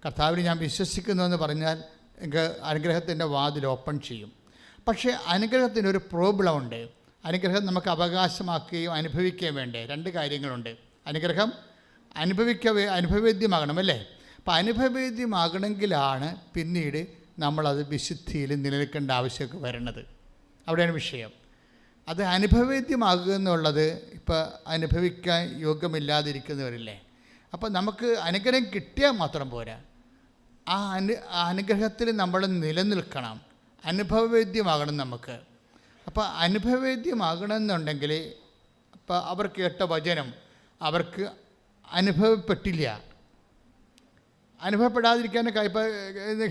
കർത്താവിൽ ഞാൻ വിശ്വസിക്കുന്നു എന്ന് പറഞ്ഞാൽ അനുഗ്രഹത്തിൻ്റെ വാതിൽ ഓപ്പൺ ചെയ്യും. പക്ഷേ അനുഗ്രഹത്തിനൊരു പ്രോബ്ലം ഉണ്ട്. അനുഗ്രഹം നമുക്ക് അവകാശമാക്കുകയും അനുഭവിക്കുകയും വേണ്ടേ? രണ്ട് കാര്യങ്ങളുണ്ട്. അനുഗ്രഹം അനുഭവവേദ്യമാകണം അല്ലേ? അപ്പോൾ അനുഭവവേദ്യമാകണമെങ്കിലാണ് പിന്നീട് നമ്മളത് വിശുദ്ധിയിൽ നിലനിൽക്കേണ്ട ആവശ്യമൊക്കെ വരണത്. അവിടെയാണ് വിഷയം. അത് അനുഭവവേദ്യമാകുക എന്നുള്ളത് ഇപ്പോൾ അനുഭവിക്കാൻ യോഗ്യമില്ലാതിരിക്കുന്നവരില്ലേ? അപ്പോൾ നമുക്ക് അനുഗ്രഹം കിട്ടിയാൽ മാത്രം പോരാ, ആ അനുഗ്രഹത്തിൽ നമ്മൾ നിലനിൽക്കണം. അനുഭവവേദ്യമാകണം നമുക്ക്. അപ്പോൾ അനുഭവവേദ്യമാകണമെന്നുണ്ടെങ്കിൽ ഇപ്പോൾ അവർ കേട്ട വചനം അവർക്ക് അനുഭവപ്പെട്ടില്ല. അനുഭവപ്പെടാതിരിക്കാനൊക്കെ ഇപ്പോൾ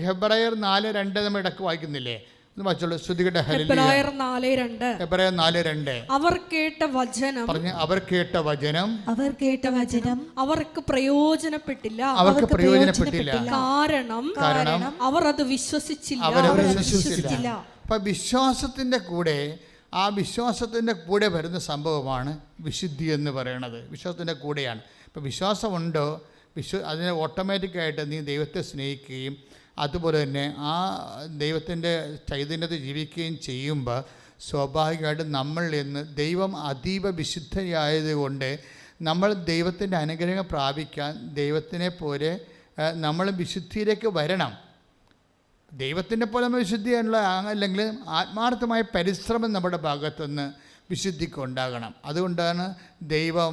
ഹെബ്രായർ 4:2 നമ്മൾ ഇടയ്ക്ക് വായിക്കുന്നില്ലേ? ഹെബ്രായർ 4:2 അവർ കേട്ട വചനം അവർക്ക് പ്രയോജനപ്പെട്ടില്ല. കാരണം അവർ അത് വിശ്വസിച്ചില്ല. അപ്പൊ വിശ്വാസത്തിന്റെ കൂടെ വരുന്ന സംഭവമാണ് വിശുദ്ധി എന്ന് പറയുന്നത്. വിശ്വാസത്തിന്റെ കൂടെയാണ്. ഇപ്പൊ വിശ്വാസമുണ്ടോ, അതിനെ ഓട്ടോമാറ്റിക്കായിട്ട് നീ ദൈവത്തെ സ്നേഹിക്കുകയും അതുപോലെ തന്നെ ആ ദൈവത്തിൻ്റെ ചൈതന്യത്തിൽ ജീവിക്കുകയും ചെയ്യുമ്പോൾ സ്വാഭാവികമായിട്ടും നമ്മൾ ഇന്ന് ദൈവം അതീവ വിശുദ്ധയായതുകൊണ്ട് നമ്മൾ ദൈവത്തിൻ്റെ അനുഗ്രഹം പ്രാപിക്കാൻ ദൈവത്തിനെ പോലെ നമ്മൾ വിശുദ്ധിയിലേക്ക് വരണം. ദൈവത്തിൻ്റെ പോലെ നമ്മൾ വിശുദ്ധിയാണല്ലോ, അല്ലെങ്കിൽ ആത്മാർത്ഥമായ പരിശ്രമം നമ്മുടെ ഭാഗത്തുനിന്ന് വിശുദ്ധിക്ക് ഉണ്ടാകണം. അതുകൊണ്ടാണ് ദൈവം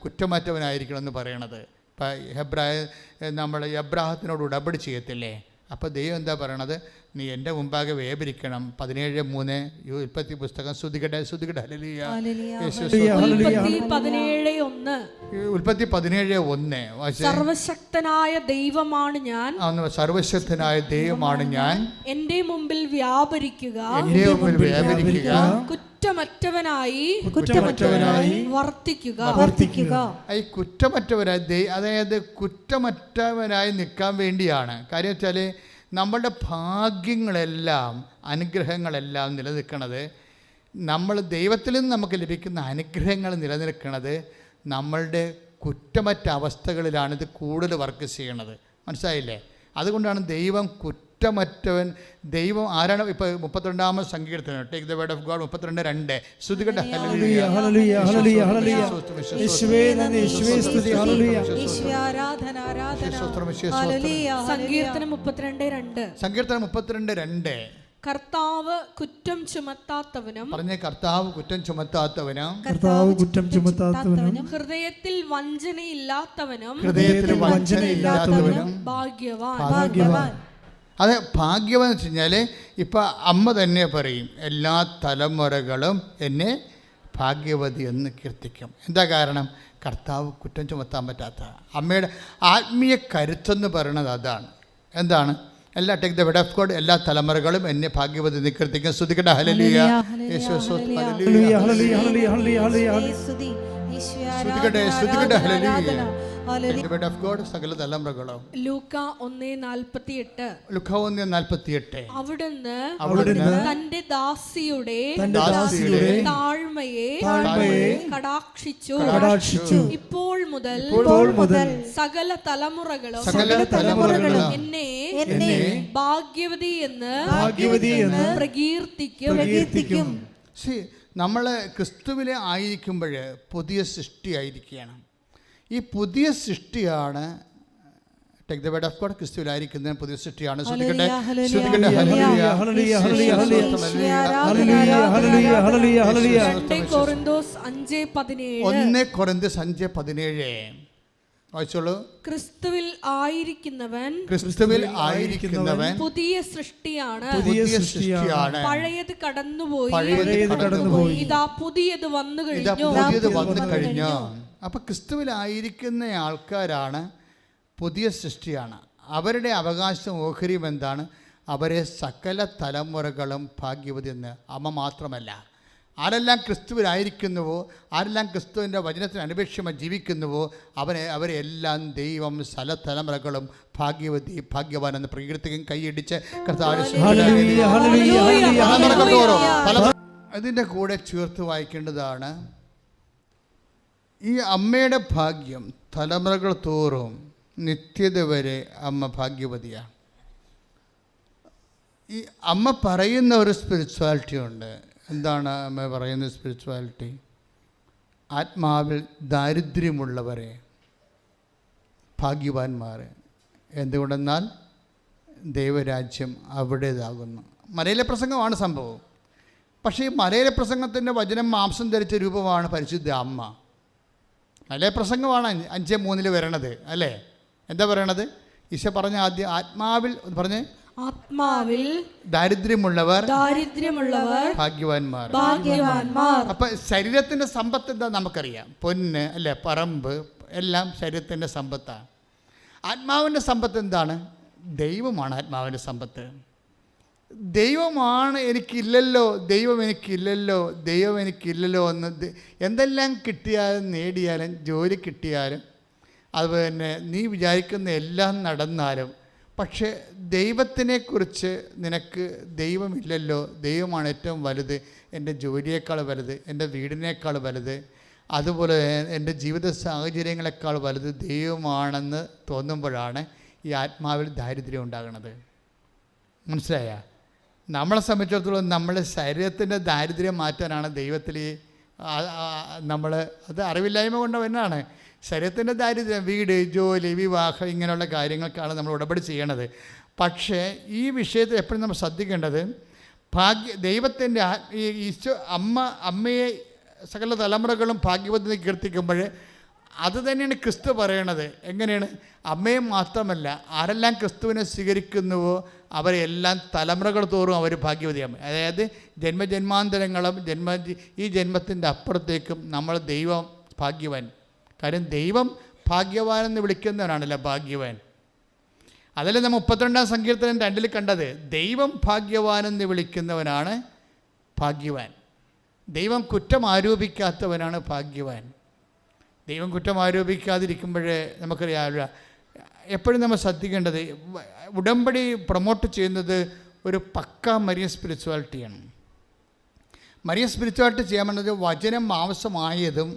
കുറ്റമറ്റവനായിരിക്കണം എന്ന് പറയണത്. ഇപ്പം നമ്മൾ എബ്രാഹത്തിനോട് ഉടമ്പടി ചെയ്യത്തില്ലേ? അപ്പോൾ ദൈവം എന്താ പറയണത്? നീ എൻ്റെ മുമ്പാകെ വേപരിക്കണം. 17:3 ഉൽപ്പത്തി പുസ്തകം. സ്തുതിക്കട്ടെ ഹല്ലേലൂയ. ഉൽപ്പത്തി 17:1 സർവശക്തനായ ദൈവമാണ് ഞാൻ, എൻ്റെ മുമ്പിൽ വ്യാപരിക്കുക, കുറ്റമറ്റവനായി വർത്തിക്കുക. ഈ കുറ്റമറ്റവനായി, അതായത് കുറ്റമറ്റവനായി നിൽക്കാൻ വേണ്ടിയാണ്. കാര്യം വെച്ചാൽ നമ്മളുടെ ഭാഗ്യങ്ങളെല്ലാം അനുഗ്രഹങ്ങളെല്ലാം നിലനിൽക്കുന്നത്, നമ്മൾ ദൈവത്തിൽ നിന്ന് നമുക്ക് ലഭിക്കുന്ന അനുഗ്രഹങ്ങൾ നിലനിൽക്കുന്നത് നമ്മളുടെ കുറ്റമറ്റ അവസ്ഥകളിലാണിത് കൂടുതൽ വർക്ക് ചെയ്യണത്. മനസ്സിലായില്ലേ? അതുകൊണ്ടാണ് ദൈവം കുറ്റമറ്റവൻ. ദൈവം ആരാണ്? ഇപ്പോൾ 32-ാമത് സങ്കീർത്തനം, take the word of God 32:2 സ്തുതിക്കട്ടെ ഹല്ലേലൂയ. സങ്കീർത്തനം 32:2 കർത്താവ് കുറ്റം ചുമത്താത്തവനും, കർത്താവ് കുറ്റം ചുമത്താത്തവനും, ഹൃദയത്തിൽ വഞ്ചനയില്ലാത്തവനും ഭാഗ്യവാൻ. അത് ഭാഗ്യവാൻ എന്ന് വെച്ച് കഴിഞ്ഞാൽ ഇപ്പം അമ്മ തന്നെ പറയും, എല്ലാ തലമുറകളും എന്നെ ഭാഗ്യവതി എന്ന് കീർത്തിക്കും. എന്താ കാരണം? കർത്താവ് കുറ്റം ചുമത്താൻ പറ്റാത്ത അമ്മയുടെ ആത്മീയ കരുത്തെന്ന് പറയുന്നത് അതാണ്. എന്താണ്? Take the word of God, എല്ലാ തലമുറകളും എന്നെ ഭാഗ്യവതി എന്ന് കീർത്തിക്കും. സ്തുതിക്കട്ടെ ഹല്ലേലൂയ. സ്തുതിക്കട്ടെ ഹല്ലേലൂയ. സകല തലമുറകളും. ലൂക്ക 1:48 അവിടുന്ന് തന്റെ ദാസിയുടെ താഴ്മയെ കടാക്ഷിച്ചു. ഇപ്പോൾ മുതൽ സകല തലമുറകളും എന്നെ ഭാഗ്യവതി എന്ന് പ്രകീർത്തിക്കും. നമ്മൾ ക്രിസ്തുവിലെ ആയിരിക്കുമ്പോൾ പുതിയ സൃഷ്ടിയായിരിക്കുകയാണ്. ഈ പുതിയ സൃഷ്ടിയാണ്, take the word of God, ക്രിസ്തുവിലായിരിക്കുന്ന പുതിയ സൃഷ്ടിയാണ്. സ്തുതിക്കട്ടെ ഹല്ലേലൂയ. 1 കൊരിന്തോസ് 5:17 വായിച്ചോളൂ. ക്രിസ്തുവിൽ ആയിരിക്കുന്നവൻ പുതിയ സൃഷ്ടിയാണ്, പഴയത് കടന്നുപോയി, ഇതാ പുതിയത് വന്നു കഴിഞ്ഞു. അപ്പം ക്രിസ്തുവിലായിരിക്കുന്ന ആൾക്കാരാണ് പുതിയ സൃഷ്ടിയാണ്. അവരുടെ അവകാശം ഓഹരിയും എന്താണ്? അവരെ സകല തലമുറകളും ഭാഗ്യവതി എന്ന്. അമ്മ മാത്രമല്ല, ആരെല്ലാം ക്രിസ്തുവിലായിരിക്കുന്നുവോ, ആരെല്ലാം ക്രിസ്തുവിൻ്റെ വചനത്തിന് അനുപേക്ഷമായി ജീവിക്കുന്നുവോ, അവരെ എല്ലാം ദൈവം സകല തലമുറകളും ഭാഗ്യവതി ഭാഗ്യവാൻ എന്ന് പ്രകീർത്തിക്കും. കൈയടിച്ച് അതിൻ്റെ കൂടെ ചേർത്ത് വായിക്കേണ്ടതാണ് ഈ അമ്മയുടെ ഭാഗ്യം തലമുറകൾ തോറും നിത്യത വരെ അമ്മ ഭാഗ്യവതിയാണ്. ഈ അമ്മ പറയുന്ന ഒരു സ്പിരിച്വാലിറ്റി ഉണ്ട്. എന്താണ് അമ്മ പറയുന്ന സ്പിരിച്വാലിറ്റി? ആത്മാവിൽ ദാരിദ്ര്യമുള്ളവരെ ഭാഗ്യവാന്മാർ. എന്തുകൊണ്ടെന്നാൽ ദൈവരാജ്യം അവിടേതാകുന്നു. മലയിലെ പ്രസംഗമാണ് സംഭവം. പക്ഷേ ഈ മലയിലെ പ്രസംഗത്തിൻ്റെ വചനം മാംസം ധരിച്ച രൂപമാണ് പരിശുദ്ധ അമ്മ. മലയിലെ പ്രസംഗമാണ് 5:3 വരണത് അല്ലേ? എന്താ പറയണത്? ഈശോ പറഞ്ഞ ആദ്യം ആത്മാവിൽ പറഞ്ഞ് ആത്മാവിൽ ദാരിദ്ര്യമുള്ളവർ ഭാഗ്യവാന്മാർ. അപ്പം ശരീരത്തിൻ്റെ സമ്പത്ത് എന്താ നമുക്കറിയാം. പൊന്ന് അല്ലേ, പറമ്പ് എല്ലാം ശരീരത്തിൻ്റെ സമ്പത്താണ്. ആത്മാവിൻ്റെ സമ്പത്ത് എന്താണ്? ദൈവമാണ് ആത്മാവിൻ്റെ സമ്പത്ത്. ദൈവമാണ് എനിക്കില്ലല്ലോ, ദൈവം എനിക്കില്ലല്ലോ എന്ന് എന്തെല്ലാം കിട്ടിയാലും നേടിയാലും, ജോലി കിട്ടിയാലും, അതുപോലെ തന്നെ നീ വിചാരിക്കുന്ന എല്ലാം നടന്നാലും, പക്ഷേ ദൈവത്തിനെക്കുറിച്ച് നിനക്ക് ദൈവമില്ലല്ലോ. ദൈവമാണ് ഏറ്റവും വലുത്, എൻ്റെ ജോലിയേക്കാൾ വലുത്, എൻ്റെ വീടിനേക്കാൾ വലുത്, അതുപോലെ എൻ്റെ ജീവിത സാഹചര്യങ്ങളെക്കാൾ വലുത് ദൈവമാണെന്ന് തോന്നുമ്പോഴാണ് ഈ ആത്മാവിൽ ദാരിദ്ര്യം ഉണ്ടാകുന്നത്. മനസ്സിലായ? നമ്മളെ സംബന്ധിച്ചിടത്തോളം നമ്മുടെ ശരീരത്തിൻ്റെ ദാരിദ്ര്യം മാറ്റാനാണ് ദൈവത്തിൽ നമ്മൾ, അത് അറിവില്ലായ്മ കൊണ്ട് തന്നെയാണ്. ശരീരത്തിൻ്റെ ദാരിദ്ര്യം, വീട്, ജോലി, വിവാഹം, ഇങ്ങനെയുള്ള കാര്യങ്ങൾക്കാണ് നമ്മൾ ഉടമ്പടി ചെയ്യണത്. പക്ഷേ ഈ വിഷയത്തിൽ എപ്പോഴും നമ്മൾ ശ്രദ്ധിക്കേണ്ടത് ദൈവത്തിൻ്റെ ഈ ഈശോ അമ്മയെ സകല തലമുറകളും ഭാഗ്യവതിനെ കീർത്തിക്കുമ്പോൾ അത് തന്നെയാണ് ക്രിസ്തു പറയണത്. എങ്ങനെയാണ്? അമ്മയെ മാത്രമല്ല, ആരെല്ലാം ക്രിസ്തുവിനെ സ്വീകരിക്കുന്നുവോ അവരെല്ലാം തലമുറകൾ തോറും അവർ ഭാഗ്യവതിയാകും. അതായത് ജന്മജന്മാന്തരങ്ങളും ഈ ജന്മത്തിൻ്റെ അപ്പുറത്തേക്കും നമ്മൾ ദൈവം ഭാഗ്യവാൻ. കാര്യം ദൈവം ഭാഗ്യവാൻ എന്ന് വിളിക്കുന്നവനാണല്ലോ ഭാഗ്യവാൻ. അതല്ലേ നമ്മൾ 32-ാം സങ്കീർത്തനം 2 കണ്ടത്. ദൈവം ഭാഗ്യവാൻ എന്ന് വിളിക്കുന്നവനാണ് ഭാഗ്യവാൻ. ദൈവം കുറ്റം ആരോപിക്കാത്തവനാണ് ഭാഗ്യവാൻ. ദൈവം കുറ്റം ആരോപിക്കാതിരിക്കുമ്പോഴേ നമുക്കറിയാമല്ലോ. എപ്പോഴും നമ്മൾ ശ്രദ്ധിക്കേണ്ടത് ഉടമ്പടി പ്രൊമോട്ട് ചെയ്യുന്നത് ഒരു പക്ക മരിയൻ സ്പിരിച്വാലിറ്റിയാണ്. മരിയൻ സ്പിരിച്വാലിറ്റി ചെയ്യാൻ വേണ്ടത് വചനം മാംസമായതും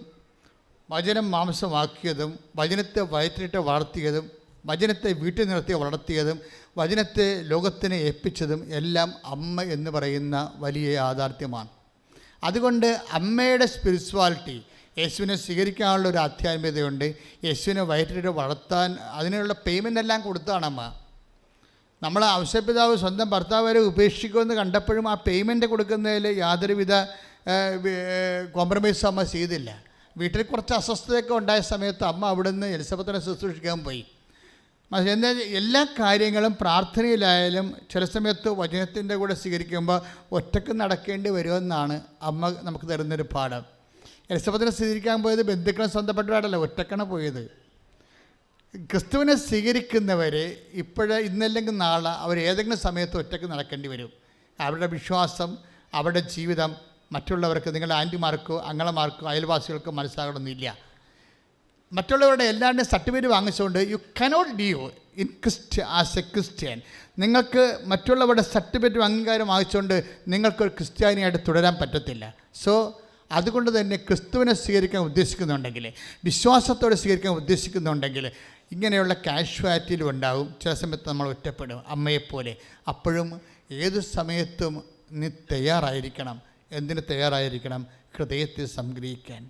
വചനം മാംസമാക്കിയതും വചനത്തെ വയറ്റിലിട്ട് വളർത്തിയതും വചനത്തെ വീട്ടിൽ നിർത്തി വളർത്തിയതും വചനത്തെ ലോകത്തിനെ ഏൽപ്പിച്ചതും എല്ലാം അമ്മ എന്ന് പറയുന്ന വലിയ യാഥാർത്ഥ്യമാണ്. അതുകൊണ്ട് അമ്മയുടെ സ്പിരിച്വാലിറ്റി, യേശുവിനെ സ്വീകരിക്കാനുള്ള ഒരു ആധ്യാത്മികതയുണ്ട്. യേശുവിനെ വയറ്റിലിട്ട് വളർത്താൻ അതിനുള്ള പേയ്മെൻ്റ് എല്ലാം കൊടുത്താണ് അമ്മ. നമ്മൾ ഔഷധപിതാവ് സ്വന്തം ഭർത്താവ് വരെ ഉപേക്ഷിക്കുമെന്ന് കണ്ടപ്പോഴും ആ പേയ്മെൻറ്റ് കൊടുക്കുന്നതിൽ യാതൊരുവിധ കോംപ്രമൈസും അമ്മ ചെയ്തില്ല. വീട്ടിൽ കുറച്ച് അസ്വസ്ഥതയൊക്കെ ഉണ്ടായ സമയത്ത് അമ്മ അവിടുന്ന് എലിസബത്തിനെ ശുശ്രൂഷിക്കാൻ പോയി. എന്നാൽ എല്ലാ കാര്യങ്ങളും പ്രാർത്ഥനയിലായാലും ചില സമയത്ത് വചനത്തിൻ്റെ കൂടെ സ്വീകരിക്കുമ്പോൾ ഒറ്റക്ക് നടക്കേണ്ടി വരുമെന്നാണ് അമ്മ നമുക്ക് തരുന്നൊരു പാഠം. എലിസബത്തിനെ സ്വീകരിക്കാൻ പോയത് ബന്ധുക്കളെ സ്വന്തപ്പെട്ടവരല്ല, ഒറ്റക്കാണ് പോയത്. ക്രിസ്തുവിനെ സ്വീകരിക്കുന്നവർ ഇന്നല്ലെങ്കിൽ നാളെ അവർ ഏതെങ്കിലും സമയത്ത് ഒറ്റക്ക് നടക്കേണ്ടി വരും. അവരുടെ വിശ്വാസം, അവരുടെ ജീവിതം മറ്റുള്ളവർക്ക്, നിങ്ങളുടെ ആൻറ്റിമാർക്കോ അങ്ങളമാർക്കോ അയൽവാസികൾക്കോ മനസ്സിലാകണമെന്നില്ല. മറ്റുള്ളവരുടെ എല്ലാവരുടെയും സർട്ടിഫിക്കറ്റ് വാങ്ങിച്ചുകൊണ്ട് you cannot leave in as A Christian. നിങ്ങൾക്ക് മറ്റുള്ളവരുടെ സർട്ടിഫിക്കറ്റ് അംഗീകാരം വാങ്ങിച്ചുകൊണ്ട് നിങ്ങൾക്കൊരു ക്രിസ്ത്യാനിയായിട്ട് തുടരാൻ പറ്റത്തില്ല. സോ അതുകൊണ്ട് തന്നെ ക്രിസ്തുവിനെ സ്വീകരിക്കാൻ ഉദ്ദേശിക്കുന്നുണ്ടെങ്കിൽ, വിശ്വാസത്തോടെ സ്വീകരിക്കാൻ ഉദ്ദേശിക്കുന്നുണ്ടെങ്കിൽ ഇങ്ങനെയുള്ള കാഷ്വാലിറ്റിയിലും ഉണ്ടാകും. ചില സമയത്ത് നമ്മൾ ഒറ്റപ്പെടും അമ്മയെപ്പോലെ. അപ്പോഴും ഏത് സമയത്തും നീ തയ്യാറായിരിക്കണം. എന്തിന് തയ്യാറായിരിക്കണം? ഹൃദയത്തെ സംഗ്രഹിക്കാൻ.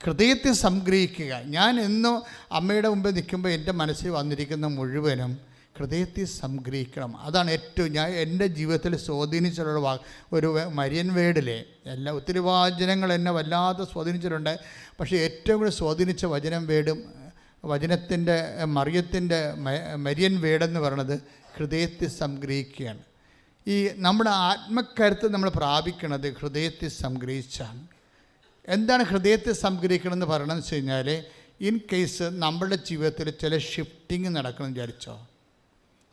ഹൃദയത്തെ സംഗ്രഹിക്കുക. ഞാൻ എന്നും അമ്മയുടെ മുമ്പിൽ നിൽക്കുമ്പോൾ എൻ്റെ മനസ്സിൽ വന്നിരിക്കുന്ന മുഴുവനും ഹൃദയത്തെ സംഗ്രഹിക്കണം. അതാണ് ഏറ്റവും എൻ്റെ ജീവിതത്തിൽ സ്വാധീനിച്ചിട്ടുള്ള ഒരു മരിയൻ വേർഡിലെ ഒത്തിരി വചനങ്ങൾ എന്നെ വല്ലാതെ സ്വാധീനിച്ചിട്ടുണ്ട്. പക്ഷേ ഏറ്റവും കൂടുതൽ സ്വാധീനിച്ച വചനം വേർഡും വചനത്തിൻ്റെ മരിയൻ വേർഡെന്ന് പറയുന്നത് ഹൃദയത്തെ സംഗ്രഹിക്കുകയാണ്. ഈ നമ്മുടെ ആത്മക്കരുത്ത് നമ്മൾ പ്രാപിക്കുന്നത് ഹൃദയത്തെ സംഗ്രഹിച്ചാണ്. എന്താണ് ഹൃദയത്തെ സംഗ്രഹിക്കണമെന്ന് പറയണമെന്ന് വെച്ച് കഴിഞ്ഞാൽ, ഇൻ കേസ് നമ്മുടെ ജീവിതത്തിൽ ചില ഷിഫ്റ്റിങ് നടക്കണം വിചാരിച്ചോ.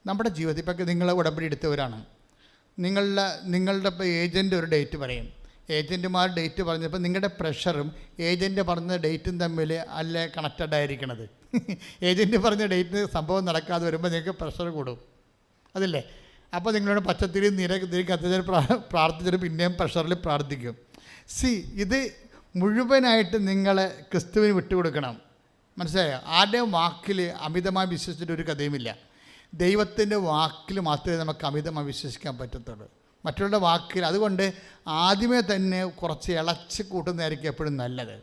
നമ്മുടെ ജീവിതത്തിൽ ഇപ്പം നിങ്ങൾ ഉടമ്പടി എടുത്തവരാണ്. നിങ്ങളുടെ ഇപ്പോൾ ഏജൻ്റ് ഒരു ഡേറ്റ് പറയും. ഏജൻറ്റുമാർ ഡേറ്റ് പറഞ്ഞപ്പോൾ നിങ്ങളുടെ പ്രഷറും ഏജൻറ്റ് പറഞ്ഞ ഡേറ്റും തമ്മിൽ അല്ലേ കണക്റ്റഡ് ആയിരിക്കണത്. ഏജൻറ്റ് പറഞ്ഞ ഡേറ്റിന് സംഭവം നടക്കാതെ വരുമ്പോൾ നിങ്ങൾക്ക് പ്രഷർ കൂടും, അതില്ലേ? അപ്പോൾ നിങ്ങളോട് പച്ചത്തിരി തിരി കത്തിച്ച് പ്രാർത്ഥിച്ചിട്ട് പിന്നെയും പ്രഷറിൽ പ്രാർത്ഥിക്കും. ഇത് മുഴുവനായിട്ട് നിങ്ങൾ ക്രിസ്തുവിന് വിട്ടുകൊടുക്കണം. മനസ്സിലായോ? ആരുടെയും വാക്കിൽ അമിതമായി വിശ്വസിച്ചിട്ട് ഒരു കഥയുമില്ല. ദൈവത്തിൻ്റെ വാക്കിൽ മാത്രമേ നമുക്ക് അമിതമായി വിശ്വസിക്കാൻ പറ്റത്തുള്ളൂ. മറ്റുള്ള വാക്കിൽ. അതുകൊണ്ട് ആദ്യമേ തന്നെ കുറച്ച് ഇളച്ച് കൂട്ടുന്നതായിരിക്കും എപ്പോഴും നല്ലത്.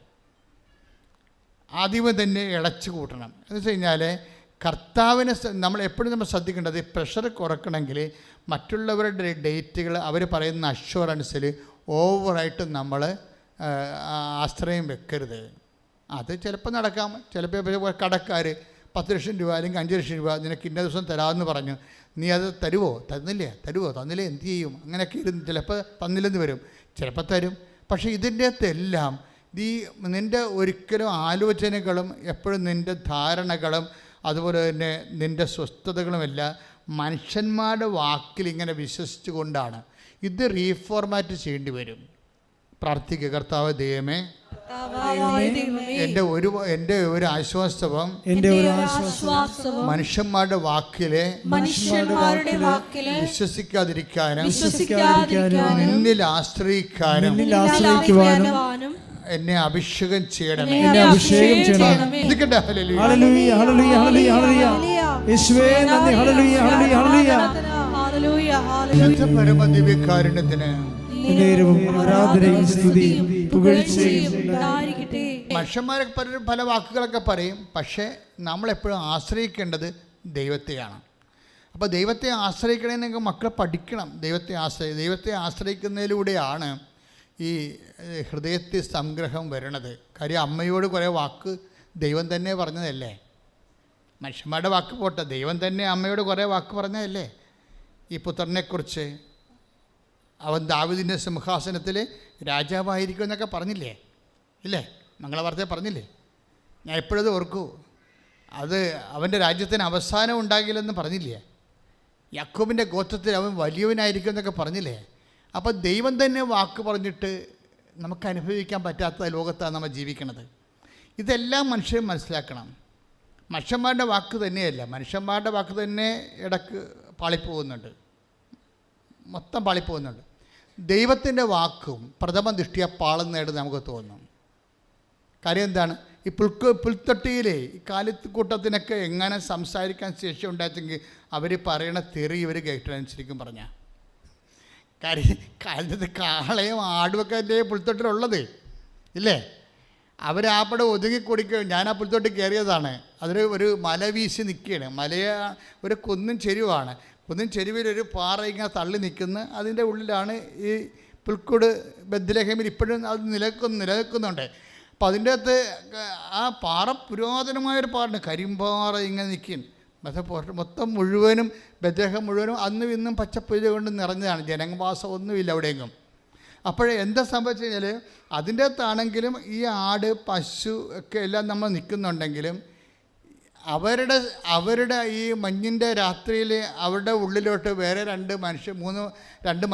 ആദ്യമേ തന്നെ ഇളച്ച് കൂട്ടണം. എന്ന് വെച്ച് കഴിഞ്ഞാൽ കർത്താവിനെ നമ്മൾ എപ്പോഴും നമ്മൾ ശ്രദ്ധിക്കേണ്ടത്, പ്രഷർ കുറയ്ക്കണമെങ്കിൽ മറ്റുള്ളവരുടെ ഡേറ്റുകൾ അവർ പറയുന്ന അഷ്വറൻസിൽ ഓവറായിട്ട് നമ്മൾ ആശ്രയം വെക്കരുത്. അത് ചിലപ്പോൾ നടക്കാം. ചിലപ്പോൾ കടക്കാർ 10 ലക്ഷം രൂപ അല്ലെങ്കിൽ 5 ലക്ഷം രൂപ നിനക്ക് ഇന്ന ദിവസം തരാമെന്ന് പറഞ്ഞു. നീ അത് തരുമോ? തന്നില്ലേ എന്ത് ചെയ്യും? അങ്ങനെയൊക്കെ ഇരുന്ന് ചിലപ്പോൾ തന്നില്ലെന്ന് വരും, ചിലപ്പോൾ തരും. പക്ഷേ ഇതിൻ്റെ അകത്തെല്ലാം നിൻ്റെ ഒരിക്കലും ആലോചനകളും എപ്പോഴും നിൻ്റെ ധാരണകളും അതുപോലെ തന്നെ നിൻ്റെ സ്വസ്ഥതകളുമെല്ലാം മനുഷ്യന്മാരുടെ വാക്കിൽ ഇങ്ങനെ വിശ്വസിച്ചു കൊണ്ടാണ്. ഇത് റീഫോർമാറ്റ് ചെയ്യേണ്ടി വരും. പ്രാർത്ഥിക്കുക, കർത്താവ് ദൈവമേ, എൻ്റെ ഒരു ആശ്വാസവും മനുഷ്യന്മാരുടെ വാക്കിലെ വിശ്വസിക്കാതിരിക്കാനും നിന്നിൽ ആശ്രയിക്കാനും എന്നെ അഭിഷേകം ചെയ്യണമേ. പരമദിവ്യകാരുണ്യത്തിന് മനുഷ്യന്മാരെ പല വാക്കുകളൊക്കെ പറയും. പക്ഷേ നമ്മളെപ്പോഴും ആശ്രയിക്കേണ്ടത് ദൈവത്തെയാണ്. അപ്പോൾ ദൈവത്തെ ആശ്രയിക്കണമെങ്കിൽ മക്കൾ പഠിക്കണം. ദൈവത്തെ ആശ്രയിക്കുന്നതിലൂടെയാണ് ഈ ഹൃദയത്തിൽ സംഗ്രഹം വരണത്. കാര്യം അമ്മയോട് കുറേ വാക്ക് ദൈവം തന്നെ പറഞ്ഞതല്ലേ. മനുഷ്യന്മാരുടെ വാക്ക് പോട്ടെ, ദൈവം തന്നെ അമ്മയോട് കുറേ വാക്ക് പറഞ്ഞതല്ലേ. ഈ പുത്രനെക്കുറിച്ച് അവൻ ദാവീദിൻ്റെ സിംഹാസനത്തിൽ രാജാവായിരിക്കും എന്നൊക്കെ പറഞ്ഞില്ലേ? ഇല്ലേ? മംഗളവാർത്തയെ പറഞ്ഞില്ലേ? ഞാൻ എപ്പോഴത് ഓർക്കൂ. അത് അവൻ്റെ രാജ്യത്തിന് അവസാനം ഉണ്ടാകില്ലെന്ന് പറഞ്ഞില്ലേ? യാക്കോബിൻ്റെ ഗോത്രത്തിൽ അവൻ വലിയവനായിരിക്കും എന്നൊക്കെ പറഞ്ഞില്ലേ? അപ്പോൾ ദൈവം തന്നെ വാക്ക് പറഞ്ഞിട്ട് നമുക്ക് അനുഭവിക്കാൻ പറ്റാത്ത ലോകത്താണ് നമ്മൾ ജീവിക്കുന്നത്. ഇതെല്ലാം മനുഷ്യർ മനസ്സിലാക്കണം. മനുഷ്യന്മാരുടെ വാക്ക് തന്നെയല്ല, മനുഷ്യന്മാരുടെ വാക്ക് തന്നെ ഇടയ്ക്ക് പാളിപ്പോകുന്നുണ്ട്, മൊത്തം പാളിപ്പോകുന്നുണ്ട്. ദൈവത്തിൻ്റെ വാക്കും പ്രഥമ ദൃഷ്ടിയ പാളുന്നതായിട്ട് നമുക്ക് തോന്നും. കാര്യം എന്താണ്? ഈ പുൽത്തൊട്ടിയിലെ ഈ കാലിക്കൂട്ടത്തിനൊക്കെ എങ്ങനെ സംസാരിക്കാൻ ശേഷി ഉണ്ടാച്ചെങ്കിൽ അവർ പറയണ തെറി ഇവർ കേട്ടനുസരിക്കും പറഞ്ഞാൽ. കാലത്ത് കാളയും ആടുമൊക്കെ അല്ലേ പുൽത്തൊട്ടിലുള്ളത്, ഇല്ലേ? അവരാപ്പടെ ഒതുങ്ങിക്കൊടുക്കുക. ഞാൻ ആ പുൽത്തൊട്ടി കയറിയതാണ്. ഒരു മല വീശി നിൽക്കുകയാണ്. ഒരു കുന്നും ചെരുവാണ്. കുന്നും ചെരുവിലൊരു പാറ ഇങ്ങനെ തള്ളി നിൽക്കുന്ന, അതിൻ്റെ ഉള്ളിലാണ് ഈ പുൽക്കൂട് ബെത്ലഹേമിൽ ഇപ്പോഴും അത് നിലനിൽക്കുന്നുണ്ട്. അപ്പോൾ അതിൻ്റെ അകത്ത് ആ പാറ പുരാതനമായൊരു പാറയാണ്, കരിമ്പാറ ഇങ്ങനെ നിൽക്കുന്നു. മൊത്തം മുഴുവനും ബെത്ലഹേം മുഴുവനും അന്നും ഇന്നും പച്ചപ്പുല്ല് കൊണ്ട് നിറഞ്ഞതാണ്. ജനവാസം ഒന്നുമില്ല അവിടെയെങ്കിലും. അപ്പോഴേ എന്താ സംഭവിച്ചു കഴിഞ്ഞാൽ അതിൻ്റെ അകത്താണെങ്കിലും ഈ ആട് പശു ഒക്കെ എല്ലാം നമ്മൾ നിൽക്കുന്നുണ്ടെങ്കിലും അവരുടെ ഈ മഞ്ഞിൻ്റെ രാത്രിയിൽ അവരുടെ ഉള്ളിലോട്ട് വേറെ രണ്ട്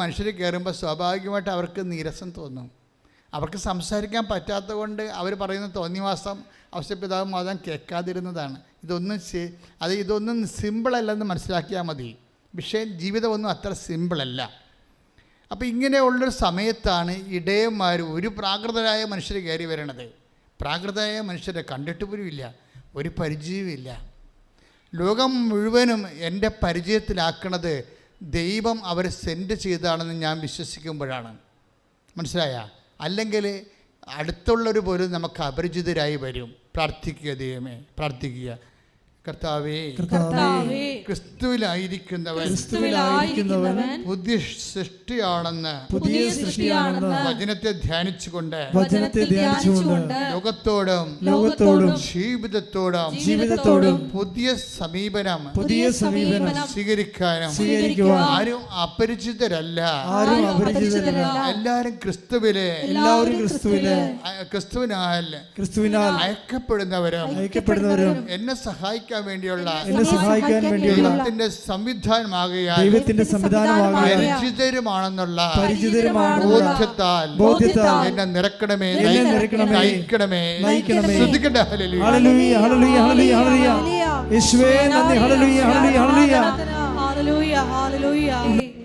മനുഷ്യർ കയറുമ്പോൾ സ്വാഭാവികമായിട്ട് അവർക്ക് നീരസം തോന്നും. അവർക്ക് സംസാരിക്കാൻ പറ്റാത്തത് കൊണ്ട് അവർ പറയുന്ന തോന്നിവാസം ഔഷധപിതാവ് മാതാൻ കേൾക്കാതിരുന്നതാണ്. ഇതൊന്നും സിമ്പിളല്ലെന്ന് മനസ്സിലാക്കിയാൽ മതി. വിഷയം ജീവിതമൊന്നും അത്ര സിമ്പിളല്ല. അപ്പോൾ ഇങ്ങനെയുള്ളൊരു സമയത്താണ് ഇടയന്മാർ ഒരു പ്രാകൃതരായ മനുഷ്യർ കയറി വരണത്. പ്രാകൃതരായ മനുഷ്യരെ കണ്ടിട്ട് പോലുമില്ല, ഒരു പരിചയവുമില്ല. ലോകം മുഴുവനും എൻ്റെ പരിചയത്തിലാക്കണത് ദൈവം അവരെ സെൻഡ് ചെയ്തതാണെന്ന് ഞാൻ വിശ്വസിക്കുമ്പോഴാണ്. മനസ്സിലായ? അല്ലെങ്കിൽ അടുത്തുള്ളവർ പോലും നമുക്ക് അപരിചിതരായി വരും. പ്രാർത്ഥിക്കുക, ദൈവമേ, പ്രാർത്ഥിക്കുക. കർത്താവേ, ക്രിസ്തുവിലായിരിക്കുന്നവൻ പുതിയ സൃഷ്ടിയാണെന്ന് വചനത്തെ ധ്യാനിച്ചുകൊണ്ട് ലോകത്തോടും ജീവിതത്തോടും പുതിയ സമീപനം സ്വീകരിക്കാനും ആരും അപരിചിതരല്ല. എല്ലാവരും ക്രിസ്തുവിനാൽ അയക്കപ്പെടുന്നവരും എന്നെ സഹായിക്കാൻ വേണ്ടിയുള്ള ദൈവത്തിന്റെ സംവിധാനമാകയാൽ പരിചിതരുമാണെന്നുള്ള ബോധ്യത്താൽ എന്നെ നിറക്കണമേ, നയിക്കണമേ. ശ്രദ്ധിക്കട്ടെ.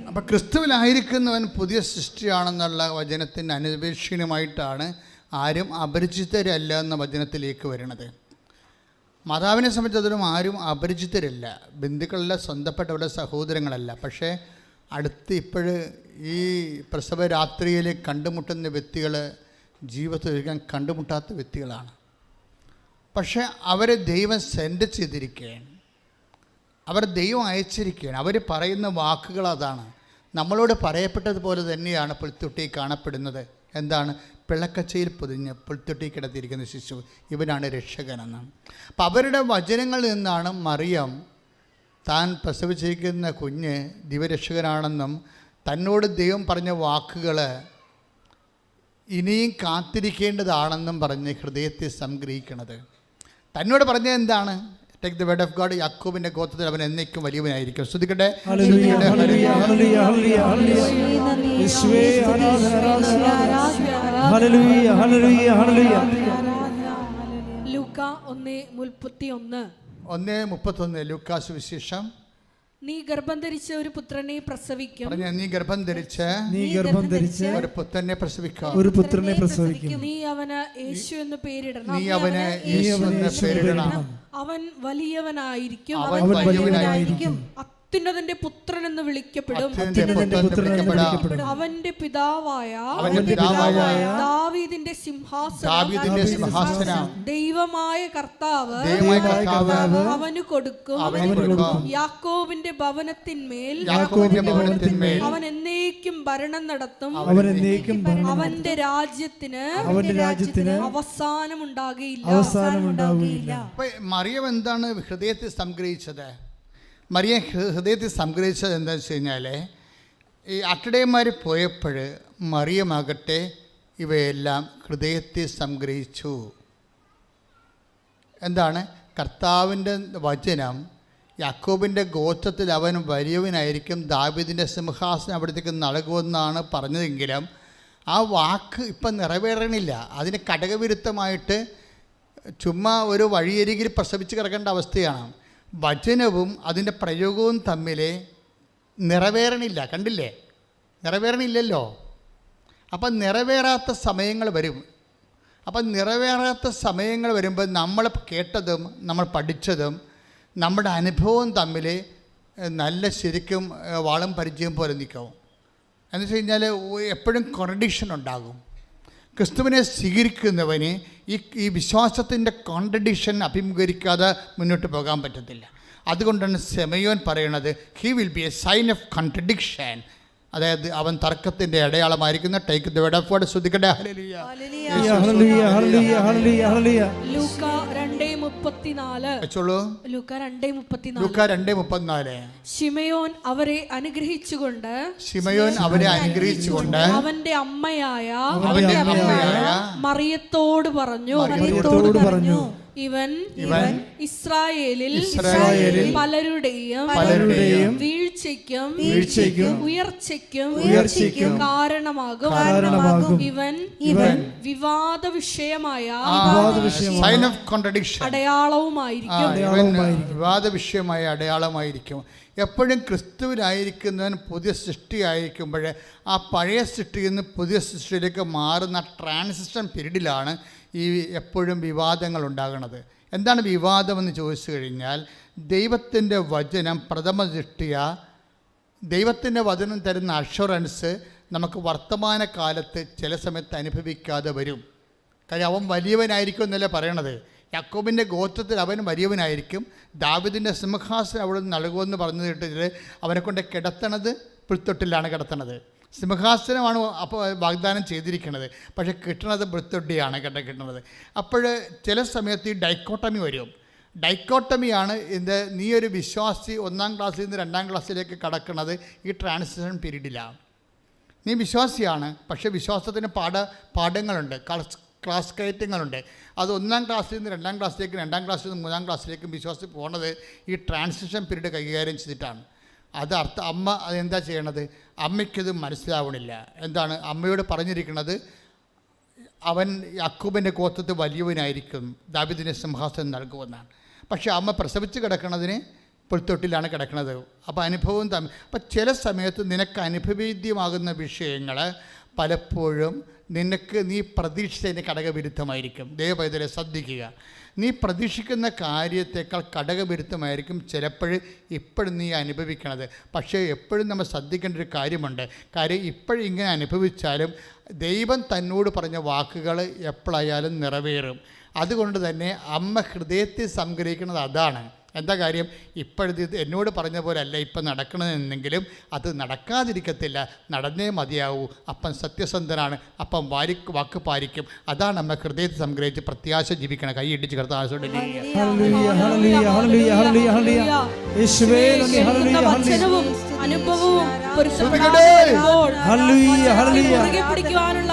അപ്പൊ ക്രിസ്തുവിലായിരിക്കുന്നവൻ പുതിയ സൃഷ്ടിയാണെന്നുള്ള വചനത്തിന് അന്വേഷണമായിട്ടാണ് ആരും അപരിചിതരല്ല എന്ന വചനത്തിലേക്ക് വരുന്നത്. മാതാവിനെ സംബന്ധിച്ചിടത്തോളം ആരും അപരിചിതരല്ല, ബന്ധുക്കളല്ല, സ്വന്തപ്പെട്ടവരുടെ സഹോദരങ്ങളല്ല. പക്ഷേ അടുത്ത് ഇപ്പോഴ് ഈ പ്രസവ രാത്രിയിൽ കണ്ടുമുട്ടുന്ന വ്യക്തികൾ ജീവിതത്തിൽ ഒരിക്കലും കണ്ടുമുട്ടാത്ത വ്യക്തികളാണ്. പക്ഷേ അവരെ ദൈവം സെൻഡ് ചെയ്തിരിക്കുകയാണ്, അവർ ദൈവം അയച്ചിരിക്കുകയാണ്. അവർ പറയുന്ന വാക്കുകൾ അതാണ്. നമ്മളോട് പറയപ്പെട്ടതുപോലെ തന്നെയാണ് പുൽത്തൊട്ടി കാണപ്പെടുന്നത്. എന്താണ്? പിളക്കച്ചയിൽ പൊതിഞ്ഞ് പുൽത്തൊട്ടി കിടത്തിയിരിക്കുന്ന ശിശു, ഇവനാണ് രക്ഷകനെന്നാണ്. അപ്പം അവരുടെ വചനങ്ങളിൽ നിന്നാണ് മറിയം താൻ പ്രസവിച്ചിരിക്കുന്ന കുഞ്ഞ് ദിവരക്ഷകനാണെന്നും തന്നോട് ദൈവം പറഞ്ഞ വാക്കുകൾ ഇനിയും കാത്തിരിക്കേണ്ടതാണെന്നും പറഞ്ഞ് ഹൃദയത്തെ സംഗ്രഹിക്കുന്നത്. തന്നോട് പറഞ്ഞത് എന്താണ്? Take the word of God. യാക്കോബിന്റെ ഗോത്രത്തിൽ അവൻ എന്നേക്കും വലിയവനായിരിക്കും. ശ്രദ്ധിക്കട്ടെ. ലൂക്കാ 1:31 ലൂക്കാസ് വിശേഷം. നീ ഗർഭം ധരിച്ച ഒരു പുത്രനെ പ്രസവിക്കും. നീ ഗർഭം ധരിച്ച് ഒരു പുത്രനെ പ്രസവിക്കും. നീ അവന് യേശു എന്ന് പേരിടണം. അവൻ വലിയവനായിരിക്കും. അത്യുന്നതന്റെ പുത്രൻ എന്ന് വിളിക്കപ്പെടും. അവന്റെ പിതാവായ ദാവീദിന്റെ സിംഹാസനം ദൈവമായ കർത്താവ് അവന് കൊടുക്കും. യാക്കോബിന്റെ ഭവനത്തിന്മേൽ അവൻ എന്നേക്കും ഭരണം നടത്തും. അവന്റെ രാജ്യത്തിന് അവസാനം ഉണ്ടാകുകയില്ല. മറിയം എന്താണ് ഹൃദയത്തിൽ സംഗ്രഹിച്ചത്? മറിയം ഹൃദയത്തിൽ സംഗ്രഹിച്ചത് എന്താണെന്ന് വെച്ച് കഴിഞ്ഞാൽ, ഈ അട്ടടയന്മാർ പോയപ്പോൾ മറിയമാകട്ടെ ഇവയെല്ലാം ഹൃദയത്തിൽ സംഗ്രഹിച്ചു. എന്താണ്? കർത്താവിൻ്റെ വചനം, യാക്കോബിൻ്റെ ഗോത്രത്തിൽ അവൻ വലിയവനായിരിക്കും, ദാവീദിൻ്റെ സിംഹാസനം അവിടത്തേക്ക് നൽകുമെന്നാണ് പറഞ്ഞതെങ്കിലും ആ വാക്ക് ഇപ്പം നിറവേറണില്ല. അതിന് ഘടകവിരുദ്ധമായിട്ട് ചുമ്മാ ഒരു വഴിയരികിൽ പ്രസവിച്ച് കിടക്കേണ്ട അവസ്ഥയാണ്. വചനവും അതിൻ്റെ പ്രയോഗവും തമ്മിൽ നിറവേറണില്ല. കണ്ടില്ലേ? നിറവേറണില്ലല്ലോ. അപ്പം നിറവേറാത്ത സമയങ്ങൾ വരും. അപ്പം നിറവേറാത്ത സമയങ്ങൾ വരുമ്പോൾ നമ്മൾ കേട്ടതും നമ്മൾ പഠിച്ചതും നമ്മുടെ അനുഭവവും തമ്മിൽ നല്ല ശരിക്കും വാളും പരിചയം പോലെ നിൽക്കും. എന്ന് വെച്ച് കഴിഞ്ഞാൽ എപ്പോഴും കോൺട്രഡിക്ഷൻ ഉണ്ടാകും. ക്രിസ്തുവിനെ സ്വീകരിക്കുന്നവന് ഈ വിശ്വാസത്തിൻ്റെ കോൺട്രഡിക്ഷൻ അഭിമുഖീകരിക്കാതെ മുന്നോട്ട് പോകാൻ പറ്റത്തില്ല. അതുകൊണ്ടാണ് ശിമയോൻ പറയണത്, he will be a sign of contradiction. അതായത് അവൻ തർക്കത്തിൻ്റെ അടയാളമായിരിക്കുന്ന take the word of God. ശ്രദ്ധിക്കട്ടെ. ലൂക്കാ 2:34 ശിമയോൻ അവരെ അനുഗ്രഹിച്ചുകൊണ്ട് അവന്റെ അമ്മയായ മറിയത്തോട് പറഞ്ഞു, ഇവൻ ഇസ്രായേലിൽ പലരുടെയും വീഴ്ചയ്ക്കും ഉയർച്ചയ്ക്കും കാരണമാകും. ഇവൻ വിവാദ വിഷയമായ അടയാളമായിരിക്കും. എപ്പോഴും ക്രിസ്തുവിലായിരിക്കുന്നവൻ പുതിയ സൃഷ്ടിയായിരിക്കുമ്പോൾ ആ പഴയ സൃഷ്ടിയിൽ നിന്ന് പുതിയ സൃഷ്ടിയിലേക്ക് മാറുന്ന ട്രാൻസിഷൻ പീരീഡിലാണ് ഈ എപ്പോഴും വിവാദങ്ങൾ ഉണ്ടാകുന്നത്. എന്താണ് വിവാദമെന്ന് ചോദിച്ചു കഴിഞ്ഞാൽ, ദൈവത്തിൻ്റെ വചനം പ്രഥമ ദൃഷ്ടിയ ദൈവത്തിൻ്റെ വചനം തരുന്ന അഷുറൻസ് നമുക്ക് വർത്തമാനകാലത്ത് ചില സമയത്ത് അനുഭവിക്കാതെ വരും. കാര്യം അവൻ വലിയവനായിരിക്കും എന്നല്ലേ പറയണത്. യാക്കോബിൻ്റെ ഗോത്രത്തിൽ അവൻ വലിയവനായിരിക്കും, ദാവീദിൻ്റെ സിംഹാസനം അവിടെ നിന്ന് നൽകുമെന്ന് പറഞ്ഞു കേട്ടിട്ട് അവനെ കൊണ്ട് കിടത്തണത് പുൽത്തൊട്ടിലാണ് കിടത്തണത്. സിംഹാസനമാണ് അപ്പോൾ വാഗ്ദാനം ചെയ്തിരിക്കുന്നത്, പക്ഷേ കിട്ടണത് പുൽത്തൊട്ടിയാണ് കിട്ടുന്നത്. അപ്പോൾ ചില സമയത്ത് ഈ ഡൈക്കോട്ടമി വരും. ഡൈക്കോട്ടമിയാണ് ഇത്. നീ ഒരു വിശ്വാസി 1-ാം ക്ലാസ്സിൽ നിന്ന് 2-ാം ക്ലാസ്സിലേക്ക് കടക്കുന്നത് ഈ ട്രാൻസിഷൻ പീരീഡിലാണ്. നീ വിശ്വാസിയാണ്, പക്ഷേ വിശ്വാസത്തിന് പാഠങ്ങളുണ്ട്, ക്ലാസ് കയറ്റങ്ങളുണ്ട്. അത് 1-ാം ക്ലാസ്സിൽ നിന്ന് 2-ാം ക്ലാസ്സിലേക്ക്, 2-ാം ക്ലാസ്സിൽ നിന്ന് 3-ാം ക്ലാസ്സിലേക്കും വിശ്വാസത്തിൽ പോകുന്നത് ഈ ട്രാൻസിഷൻ പീരീഡ് കൈകാര്യം ചെയ്തിട്ടാണ്. അമ്മ അതെന്താ ചെയ്യണത്? അമ്മയ്ക്കത് മനസ്സിലാവണില്ല. എന്താണ് അമ്മയോട് പറഞ്ഞിരിക്കുന്നത്? അവൻ യാക്കോബിൻ്റെ ഗോത്രത്തിൽ വലിയവനായിരിക്കും, ദാവീദിൻ്റെ സിംഹാസനം നൽകുമെന്നാണ്. പക്ഷേ അമ്മ പ്രസവിച്ച് കിടക്കുന്നതിന് പുൽത്തൊട്ടിലാണ് കിടക്കുന്നത്. അപ്പോൾ അനുഭവം അപ്പം ചില സമയത്ത് നിനക്ക് അനുഭവേദ്യമാകുന്ന വിഷയങ്ങൾ പലപ്പോഴും നീ പ്രതീക്ഷിച്ചതിന് ഘടകവിരുദ്ധമായിരിക്കും. ദൈവപൈതലെ ശ്രദ്ധിക്കുക. നീ പ്രതീക്ഷിക്കുന്ന കാര്യത്തേക്കാൾ ഘടകവിരുദ്ധമായിരിക്കും ചിലപ്പോഴും ഇപ്പോഴും നീ അനുഭവിക്കണത്. പക്ഷേ എപ്പോഴും നമ്മൾ ശ്രദ്ധിക്കേണ്ട ഒരു കാര്യമുണ്ട്. കാര്യം ഇപ്പോഴും ഇങ്ങനെ അനുഭവിച്ചാലും ദൈവം തന്നോട് പറഞ്ഞ വാക്കുകൾ എപ്പോഴായാലും നിറവേറും. അതുകൊണ്ട് തന്നെ അമ്മ ഹൃദയത്തിൽ സംഗ്രഹിക്കുന്നത് അതാണ്. എന്താ കാര്യം? ഇപ്പോഴത്തെ എന്നോട് പറഞ്ഞ പോലെ അല്ല ഇപ്പം നടക്കണമെന്നെങ്കിലും അത് നടക്കാതിരിക്കത്തില്ല, നടന്നേ മതിയാവൂ. അപ്പം സത്യസന്ധനാണ്, അപ്പം വാക്ക് പാലിക്കും. അതാണ് അമ്മ ഹൃദയത്തിൽ സംഗ്രഹിച്ച് പ്രത്യാശ ജീവിക്കണം. കൈ ഇടിച്ച് കർത്താവോട് അനുഭവവും പിടിക്കുവാനുള്ള